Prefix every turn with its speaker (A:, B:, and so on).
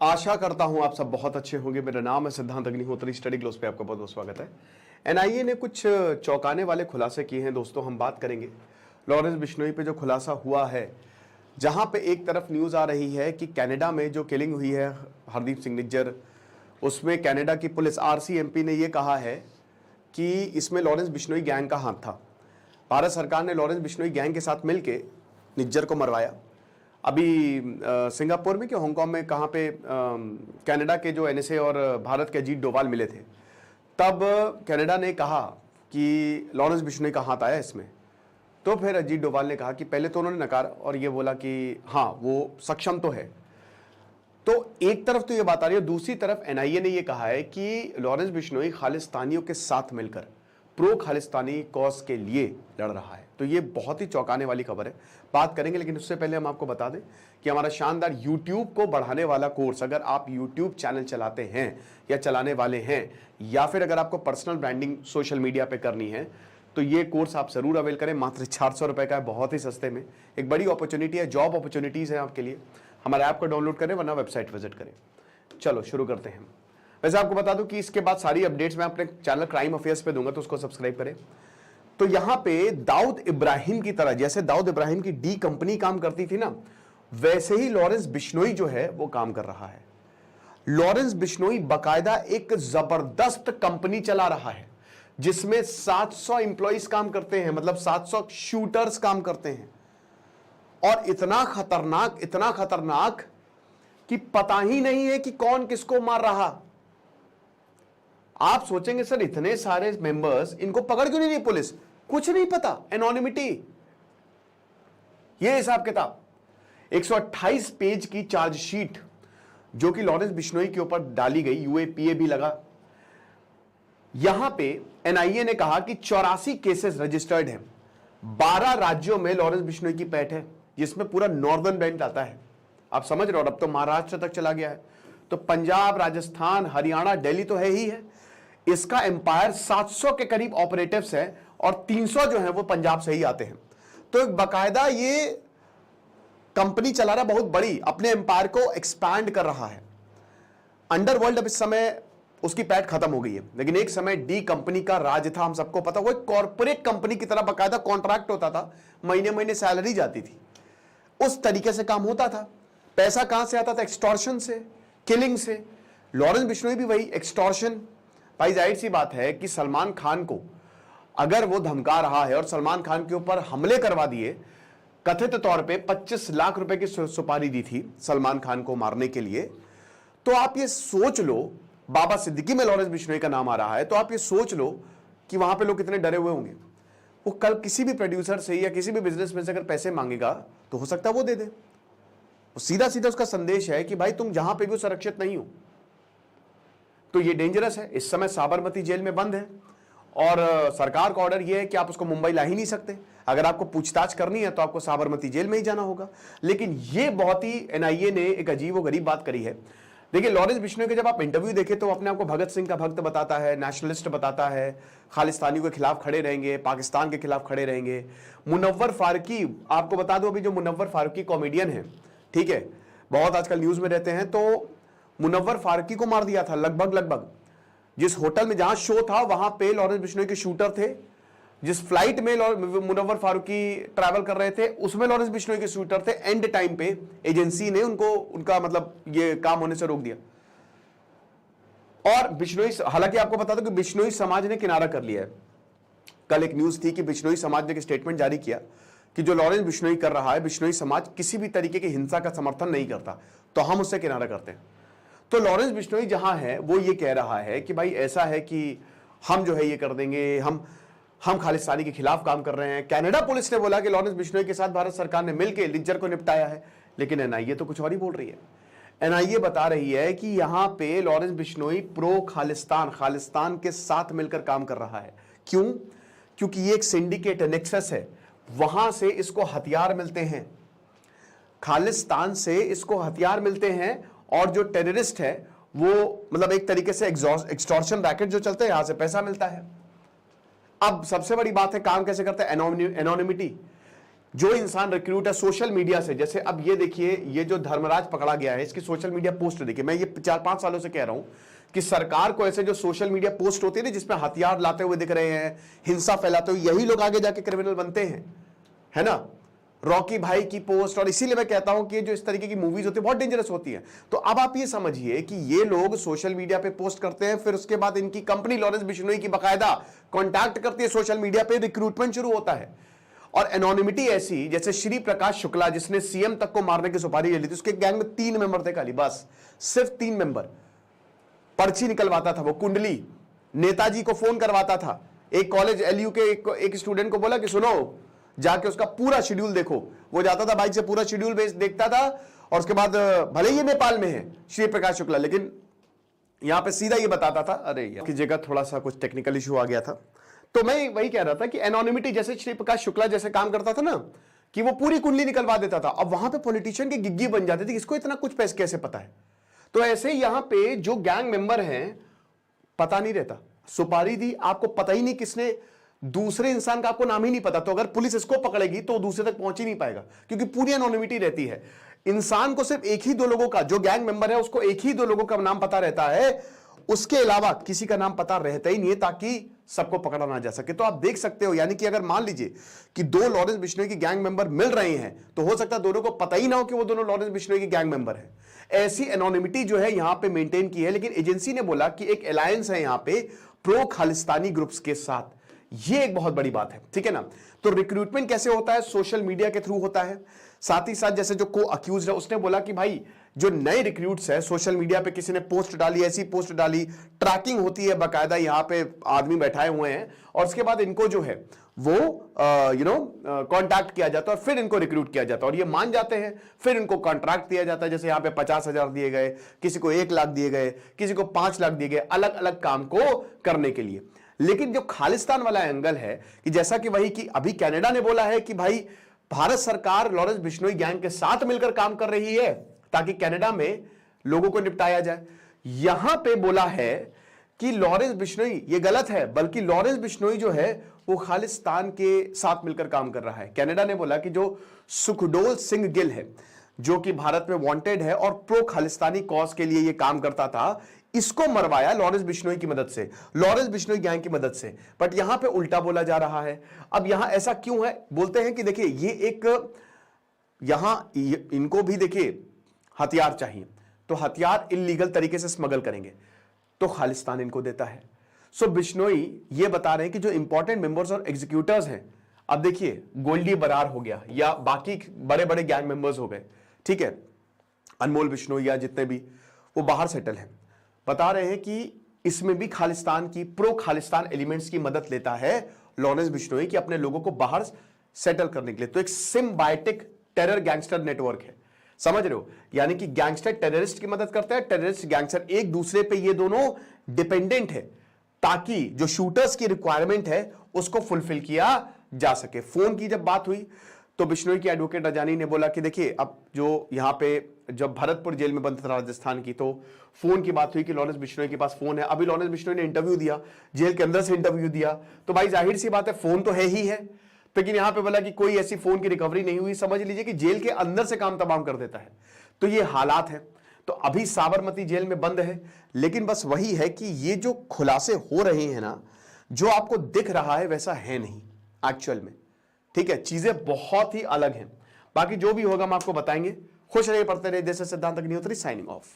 A: आशा करता हूं आप सब बहुत अच्छे होंगे। मेरा नाम है सिद्धांत अग्निहोत्री। स्टडी ग्लोस पे आपका बहुत बहुत स्वागत है। एनआईए ने कुछ चौंकाने वाले खुलासे किए हैं दोस्तों। हम बात करेंगे लॉरेंस बिश्नोई पे जो खुलासा हुआ है, जहां पे एक तरफ न्यूज आ रही है कि कनाडा में जो किलिंग हुई है हरदीप सिंह निज्जर, उसमें कनाडा की पुलिस आरसीएमपी ने यह कहा है कि इसमें लॉरेंस बिश्नोई गैंग का हाथ था। भारत सरकार ने लॉरेंस बिश्नोई गैंग के साथ मिलकर निज्जर को मरवाया। अभी सिंगापुर में कि हांगकांग में, कहाँ पे कनाडा के जो एनएसए और भारत के अजीत डोभाल मिले थे, तब कनाडा ने कहा कि लॉरेंस बिश्नोई का हाथ आया इसमें। तो फिर अजीत डोभाल ने कहा कि पहले तो उन्होंने नकारा और ये बोला कि हाँ वो सक्षम तो है। तो एक तरफ तो ये बात आ रही है, दूसरी तरफ एनआईए ने ये कहा है कि लॉरेंस बिश्नोई खालिस्तानियों के साथ मिलकर प्रो खालिस्तानी कॉज के लिए लड़ रहा है। तो ये बहुत ही चौंकाने वाली खबर है, बात करेंगे। लेकिन उससे पहले हम आपको बता दें कि हमारा शानदार YouTube को बढ़ाने वाला कोर्स, अगर आप YouTube चैनल चलाते हैं या चलाने वाले हैं, या फिर अगर आपको पर्सनल ब्रांडिंग सोशल मीडिया पे करनी है, तो ये कोर्स आप जरूर अवेल करें। मात्र 400 रुपए का है, बहुत ही सस्ते में। एक बड़ी अपॉर्चुनिटी है, जॉब अपॉर्चुनिटीज है आपके लिए। हमारे ऐप को डाउनलोड करें वरना वेबसाइट विजिट करें। चलो शुरू करते हैं। वैसे आपको बता दूं कि इसके बाद सारी अपडेट्स मैं अपने चैनल क्राइम अफेयर्स पे दूंगा, तो उसको सब्सक्राइब करें। तो यहां पे दाऊद इब्राहिम की तरह, जैसे दाऊद इब्राहिम की डी कंपनी काम करती थी ना, वैसे ही लॉरेंस बिश्नोई जो है वो काम कर रहा है। लॉरेंस बिश्नोई बकायदा एक जबरदस्त कंपनी चला रहा है जिसमें 700 इंप्लॉइज काम करते हैं, मतलब 700 शूटर्स काम करते हैं। और इतना खतरनाक कि पता ही नहीं है कि कौन किसको मार रहा। आप सोचेंगे सर इतने सारे मेंबर्स, इनको पकड़ क्यों नहीं रही पुलिस? कुछ नहीं पता, एनोनिमिटी। ये हिसाब किताब 128 पेज की चार्जशीट जो कि लॉरेंस बिश्नोई के ऊपर डाली गई, यूएपीए भी लगा। यहां पे एनआईए ने कहा कि 84 केसेस रजिस्टर्ड हैं। 12 राज्यों में लॉरेंस बिश्नोई की पैठ है, जिसमें पूरा नॉर्दर्न बेल्ट आता है। आप समझ रहे हो, अब तो महाराष्ट्र तक चला गया है। तो पंजाब, राजस्थान, हरियाणा, दिल्ली तो है ही है। इसका एम्पायर 700 के करीब ऑपरेटिव्स हैं और 300 जो है वो पंजाब से ही आते हैं। तो एक बकायदा ये कंपनी चला रहा, बहुत बड़ी, अपने एम्पायर को एक्सपैंड कर रहा है। अंडरवर्ल्ड अब इस समय उसकी पैठ खत्म हो गई है, लेकिन एक समय डी कंपनी का राज था, हम सबको पता। वो एक कॉर्पोरेट कंपनी की तरह बकायदा कॉन्ट्रैक्ट होता था, महीने महीने सैलरी जाती थी, उस तरीके से काम होता था। पैसा कहां से आता था? एक्सटॉर्शन से, किलिंग से। लॉरेंस बिश्नोई भी वही एक्सटॉर्शन। भाई जाहिर सी बात है कि सलमान खान को अगर वो धमका रहा है और सलमान खान के ऊपर हमले करवा दिए, कथित तौर पे 25 लाख रुपए की सुपारी दी थी सलमान खान को मारने के लिए, तो आप ये सोच लो, बाबा सिद्दीकी में लॉरेंस बिश्नोई का नाम आ रहा है, तो आप ये सोच लो कि वहां पे लोग कितने डरे हुए होंगे। वो कल किसी भी प्रोड्यूसर से या किसी भी बिजनेसमैन से अगर पैसे मांगेगा तो हो सकता है वो दे दे। सीधा सीधा उसका संदेश है कि भाई तुम जहां पे भी सुरक्षित नहीं हो। तो ये डेंजरस है। इस समय साबरमती जेल में बंद है और सरकार का ऑर्डर ये है कि आप उसको मुंबई ला ही नहीं सकते। अगर आपको पूछताछ करनी है तो आपको साबरमती जेल में ही जाना होगा। लेकिन ये बहुत ही एनआईए ने एक अजीब व गरीब बात करी है। देखिए लॉरेंस बिश्नोई के जब आप इंटरव्यू देखें तो अपने आपको भगत सिंह का भक्त बताता है, नेशनलिस्ट बताता है, खालिस्तानियों के खिलाफ खड़े रहेंगे, पाकिस्तान के खिलाफ खड़े रहेंगे। मुनव्वर फारूकी, आपको बता दो, अभी जो मुनव्वर फारूकी कॉमेडियन है, ठीक है, बहुत आजकल न्यूज में रहते हैं, तो मुनव्वर फारूकी को मार दिया था लगभग। जिस होटल में जहां शो था वहां पे लॉरेंस बिश्नोई के शूटर थे। जिस फ्लाइट में मुनव्वर फारूकी ट्रैवल कर रहे थे उसमें लॉरेंस बिश्नोई के शूटर थे। एंड टाइम पे एजेंसी ने उनको, उनका मतलब ये काम होने से रोक दिया। और बिश्नोई, हालांकि आपको बता दो कि बिश्नोई समाज ने किनारा कर लिया है। कल एक न्यूज थी कि बिश्नोई समाज ने एक स्टेटमेंट जारी किया कि जो लॉरेंस बिश्नोई कर रहा है, बिश्नोई समाज किसी भी तरीके की हिंसा का समर्थन नहीं करता, तो हम उससे किनारा करते हैं। तो लॉरेंस बिश्नोई जहां है वो ये कह रहा है कि भाई ऐसा है कि हम जो है ये कर देंगे, हम खालिस्तानी के खिलाफ काम कर रहे हैं। कनाडा पुलिस ने बोला कि लॉरेंस बिश्नोई के साथ भारत सरकार ने मिलकर निज्जर को निपटाया है, लेकिन एनआईए तो कुछ और ही बोल रही है। एनआईए बता रही है कि यहां पे लॉरेंस बिश्नोई प्रो खालिस्तान के साथ मिलकर काम कर रहा है। क्यों? क्योंकि ये एक सिंडिकेट नेक्सस है, वहां से इसको हथियार मिलते हैं, खालिस्तान से इसको हथियार मिलते हैं। और जो टेररिस्ट है वो मतलब एक तरीके से एक्सटॉर्शन रैकेट जो चलते हैं, यहां से पैसा मिलता है। अब सबसे बड़ी बात है काम कैसे करते हैं? एनोनिमिटी। जो इंसान रिक्रूट है सोशल मीडिया से, जैसे अब ये देखिए, ये जो धर्मराज पकड़ा गया है, इसकी सोशल मीडिया पोस्ट देखिए। मैं ये 4-5 सालों से कह रहा हूं कि सरकार को ऐसे जो सोशल मीडिया पोस्ट होती है ना, जिसमें हथियार लाते हुए दिख रहे हैं, हिंसा फैलाते हुए, यही लोग आगे जाके क्रिमिनल बनते हैं, है ना। रॉकी भाई की पोस्ट, और इसीलिए मैं कहता हूं कि जो इस तरीके की मूवीज होती है बहुत डेंजरस होती है। तो अब आप ये समझिए कि ये लोग सोशल मीडिया पे पोस्ट करते हैं, फिर उसके बाद इनकी कंपनी लॉरेंस बिश्नोई की बाकायदा कांटेक्ट करती है सोशल मीडिया पे, रिक्रूटमेंट शुरू होता है। और एनोनिमिटी ऐसी, जैसे श्री प्रकाश शुक्ला जिसने सीएम तक को मारने की सुपारी ले ली थी, उसके गैंग में 3 मेंबर थे खाली, बस सिर्फ 3 मेंबर। पर्ची निकलवाता था वो, कुंडली, नेताजी को फोन करवाता था। एक कॉलेज एलयू के एक स्टूडेंट को बोला कि सुनो, जाके उसका पूरा शेड्यूल देखो। वो जाता था बाइक से, पूरा शेड्यूल बेस देखता था, और उसके बाद भले ही नेपाल में है श्री प्रकाश शुक्ला, लेकिन यहां पे सीधा ये बताता था, अरे यार की जगह थोड़ा सा कुछ टेक्निकल इशू आ गया था। तो मैं वही कह रहा था कि एनोनिमिटी, जैसे श्री प्रकाश शुक्ला जैसे काम करता था ना, कि वो पूरी कुंडली निकलवा देता था। अब वहां पे पॉलिटिशियन की गिग्गी बन जाती थी, इसको इतना कुछ पैसे कैसे पता है। तो ऐसे यहां पे जो गैंग मेंबर हैं, पता नहीं रहता, सुपारी दी आपको पता ही नहीं किसने, दूसरे इंसान का आपको नाम ही नहीं पता। तो अगर पुलिस इसको पकड़ेगी तो दूसरे तक पहुंच ही नहीं पाएगा, क्योंकि पूरी एनोनिमिटी रहती है। इंसान को सिर्फ एक ही 2 लोगों का, जो गैंग मेंबर है उसको एक ही 2 लोगों का नाम पता रहता है, उसके अलावा किसी का नाम पता रहता ही नहीं है, ताकि सबको पकड़ा ना जा सके। तो आप देख सकते हो, यानी कि अगर मान लीजिए कि 2 लॉरेंस बिश्नोई की गैंग मेंबर मिल रहे हैं, तो हो सकता है दोनों को पता ही ना हो कि वो दोनों लॉरेंस बिश्नोई की गैंग मेंबर है। ऐसी एनोनिमिटी जो है यहां पे मेंटेन की है। लेकिन एजेंसी ने बोला कि एक अलायंस है यहां पे प्रो खालिस्तानी ग्रुप्स के साथ, ये एक बहुत बड़ी बात है, ठीक है ना। तो रिक्रूटमेंट कैसे होता है, सोशल मीडिया के थ्रू होता है। साथ ही साथ जैसे जो को अक्यूज है, उसने बोला कि भाई जो नए रिक्रूट्स है, सोशल मीडिया पे किसी ने पोस्ट डाली, ऐसी पोस्ट डाली, ट्रैकिंग होती है बाकायदा, यहां पे आदमी बैठाए हुए हैं, और उसके बाद इनको जो है वो कांटेक्ट किया जाता है, और फिर इनको रिक्रूट किया जाता है, और ये मान जाते हैं, फिर इनको कॉन्ट्रैक्ट दिया जाता है। जैसे यहां पे 50,000 दिए गए, किसी को 1 लाख दिए गए, किसी को 5 लाख दिए गए, अलग अलग काम को करने के लिए। लेकिन जो खालिस्तान वाला एंगल है, कि जैसा कि वही कि अभी कनाडा ने बोला है कि भाई भारत सरकार लॉरेंस बिश्नोई गैंग के साथ मिलकर काम कर रही है, ताकि कनाडा में लोगों को निपटाया जाए। यहां पे बोला है कि लॉरेंस बिश्नोई, ये गलत है, बल्कि लॉरेंस बिश्नोई जो है वो खालिस्तान के साथ मिलकर काम कर रहा है। कनाडा ने बोला कि जो सुखडोल सिंह गिल है, जो कि भारत में वांटेड है और प्रो खालिस्तानी कॉज के लिए ये काम करता था, इसको मरवाया लॉरेंस बिश्नोई की मदद से, लॉरेंस बिश्नोई गैंग की मदद से। बट यहां पे उल्टा बोला जा रहा है। अब यहां ऐसा क्यों है, बोलते हैं कि देखिए ये एक, यहां इनको भी देखिए हथियार चाहिए, तो हथियार इलीगल तरीके से स्मगल करेंगे, तो खालिस्तान इनको देता है। सो बिश्नोई ये बता रहे हैं कि जो इंपॉर्टेंट मेंबर्स और एग्जीक्यूटिव्स हैं, अब देखिए गोल्डी बरार हो गया या बाकी बड़े बड़े गैंग मेंबर्स हो गए, ठीक है, अनमोल बिश्नोई या जितने भी, वो बाहर सेटल हैं। बता रहे हैं कि इसमें भी खालिस्तान की, प्रो खालिस्तान एलिमेंट्स की मदद लेता है लॉरेंस बिश्नोई कि अपने लोगों को बाहर सेटल करने के लिए। तो एक सिम्बायोटिक टेरर गैंगस्टर नेटवर्क है, समझ रहे हो, यानी कि गैंगस्टर टेररिस्ट की मदद करता है, टेररिस्ट गैंगस्टर एक दूसरे पे, ये दोनों डिपेंडेंट है, ताकि जो शूटर्स की रिक्वायरमेंट है उसको फुलफिल किया जा सके। फोन की जब बात हुई तो बिश्नोई की एडवोकेट रजानी ने बोला कि देखिए, अब जो यहां पे जब भरतपुर जेल में बंद था राजस्थान की, तो फोन की बात हुई कि लॉरेंस बिश्नोई के पास फोन है। अभी लॉरेंस बिश्नोई ने इंटरव्यू दिया, जेल के अंदर से इंटरव्यू दिया, तो भाई जाहिर सी बात है फोन तो है ही है। लेकिन यहां पे बोला कि कोई ऐसी फोन की रिकवरी नहीं हुई, समझ लीजिए कि जेल के अंदर से काम तमाम कर देता है। तो ये हालात है। तो अभी साबरमती जेल में बंद है, लेकिन बस वही है कि ये जो खुलासे हो रहे हैं ना, जो आपको दिख रहा है वैसा है नहीं एक्चुअल में, ठीक है, चीजें बहुत ही अलग हैं। बाकी जो भी होगा हम आपको बताएंगे। खुश रहिए, पढ़ते रहिए। देश सिद्धांत अग्निहोत्री साइनिंग ऑफ।